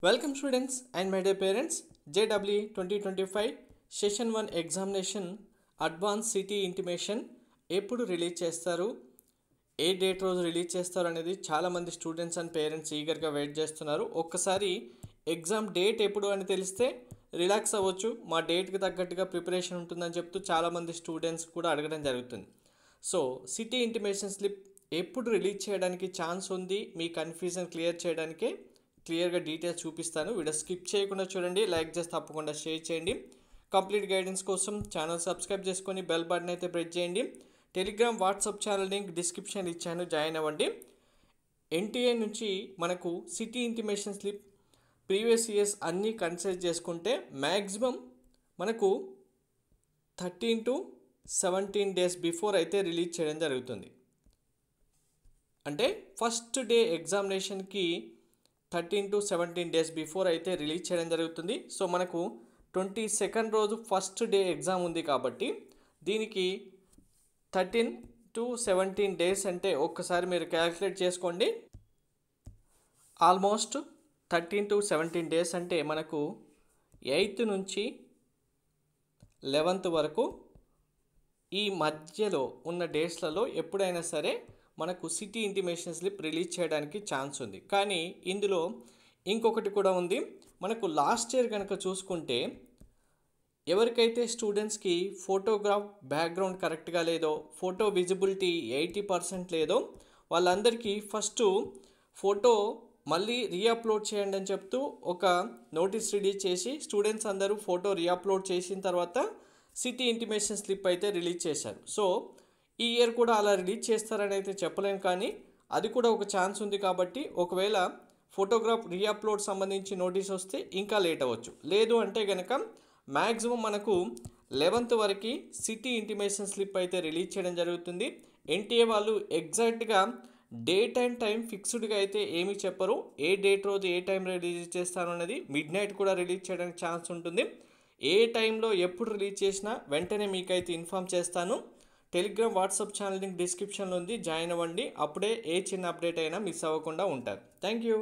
Welcome students and my dear parents. JW 2025 Session 1 Examination Advanced City Intimation ఎప్పుడు release చేస్తారు, ఏ date రోజు release చేస్తారు అనేది చాలామంది స్టూడెంట్స్ అండ్ పేరెంట్స్ ఈగర్గా వెయిట్ చేస్తున్నారు. ఒక్కసారి ఎగ్జామ్ డేట్ ఎప్పుడు అని తెలిస్తే రిలాక్స్ అవ్వచ్చు, మా డేట్కి తగ్గట్టుగా ప్రిపరేషన్ ఉంటుందని చెప్తూ చాలామంది స్టూడెంట్స్ కూడా అడగడం జరుగుతుంది. సో సిటీ ఇంటిమేషన్ స్లిప్ ఎప్పుడు రిలీజ్ చేయడానికి ఛాన్స్ ఉంది, మీ కన్ఫ్యూజన్ క్లియర్ చేయడానికే క్లియర్గా డీటెయిల్స్ చూపిస్తాను. వీడియో స్కిప్ చేయకుండా చూడండి, లైక్ చేసి తప్పకుండా షేర్ చేయండి. కంప్లీట్ గైడెన్స్ కోసం ఛానల్ సబ్స్క్రైబ్ చేసుకొని బెల్ బటన్ అయితే ప్రెస్ చేయండి. Telegram WhatsApp channel link description ఇచ్చాను, జాయిన్ అవ్వండి. ఎన్టీఏ నుంచి మనకు city intimation slip previous years అన్నీ కన్సిడర్ చేసుకుంటే మ్యాక్సిమం మనకు 13 to 17 days బిఫోర్ అయితే రిలీజ్ చేయడం జరుగుతుంది. అంటే ఫస్ట్ డే ఎగ్జామినేషన్కి 13 to 17 days బిఫోర్ అయితే రిలీజ్ చేయడం జరుగుతుంది. సో మనకు 22nd రోజు ఫస్ట్ డే ఎగ్జామ్ ఉంది కాబట్టి దీనికి 13 to 17 days అంటే ఒక్కసారి మీరు క్యాల్కులేట్ చేసుకోండి. ఆల్మోస్ట్ 13 to 17 days అంటే మనకు 8th నుంచి 11th వరకు ఈ మధ్యలో ఉన్న డేస్లలో ఎప్పుడైనా సరే మనకు సిటీ ఇంటిమేషన్ స్లిప్ రిలీజ్ చేయడానికి ఛాన్స్ ఉంది. కానీ ఇందులో ఇంకొకటి కూడా ఉంది. మనకు లాస్ట్ ఇయర్ కనుక చూసుకుంటే ఎవరికైతే స్టూడెంట్స్కి ఫోటోగ్రాఫ్ బ్యాక్గ్రౌండ్ కరెక్ట్గా లేదో, ఫోటో విజిబిలిటీ 80% లేదో వాళ్ళందరికీ ఫస్ట్ ఫోటో మళ్ళీ రీఅప్లోడ్ చేయండి అని చెప్తూ ఒక నోటీస్ రిలీజ్ చేసి స్టూడెంట్స్ అందరూ ఫోటో రీఅప్లోడ్ చేసిన తర్వాత సిటీ ఇంటిమేషన్ స్లిప్ అయితే రిలీజ్ చేశారు. సో ఈ ఇయర్ కూడా అలా రిలీజ్ చేస్తారని అయితే చెప్పలేను, కానీ అది కూడా ఒక ఛాన్స్ ఉంది. కాబట్టి ఒకవేళ ఫోటోగ్రాఫ్ రీఅప్లోడ్ సంబంధించి నోటీస్ వస్తే ఇంకా లేట్ అవ్వచ్చు. లేదు అంటే కనుక మ్యాక్సిమం మనకు 11th వరకు సిటీ ఇంటిమేషన్ స్లిప్ అయితే రిలీజ్ చేయడం జరుగుతుంది. ఎన్టీఏ వాళ్ళు ఎగ్జాక్ట్గా డేట్ అండ్ టైం ఫిక్స్డ్గా అయితే ఏమీ చెప్పరు. ఏ డేట్ రోజు ఏ టైం రిలీజ్ చేస్తాను అనేది మిడ్ నైట్ కూడా రిలీజ్ చేయడానికి ఛాన్స్ ఉంటుంది. ఏ టైంలో ఎప్పుడు రిలీజ్ చేసినా వెంటనే మీకైతే ఇన్ఫామ్ చేస్తాను. టెలిగ్రామ్ వాట్సాప్ ఛానల్ లింక్ డిస్క్రిప్షన్లో ఉంది, జాయిన్ అవ్వండి. అప్పుడే ఏ చిన్న అప్డేట్ అయినా మిస్ అవ్వకుండా ఉంటారు. Thank you.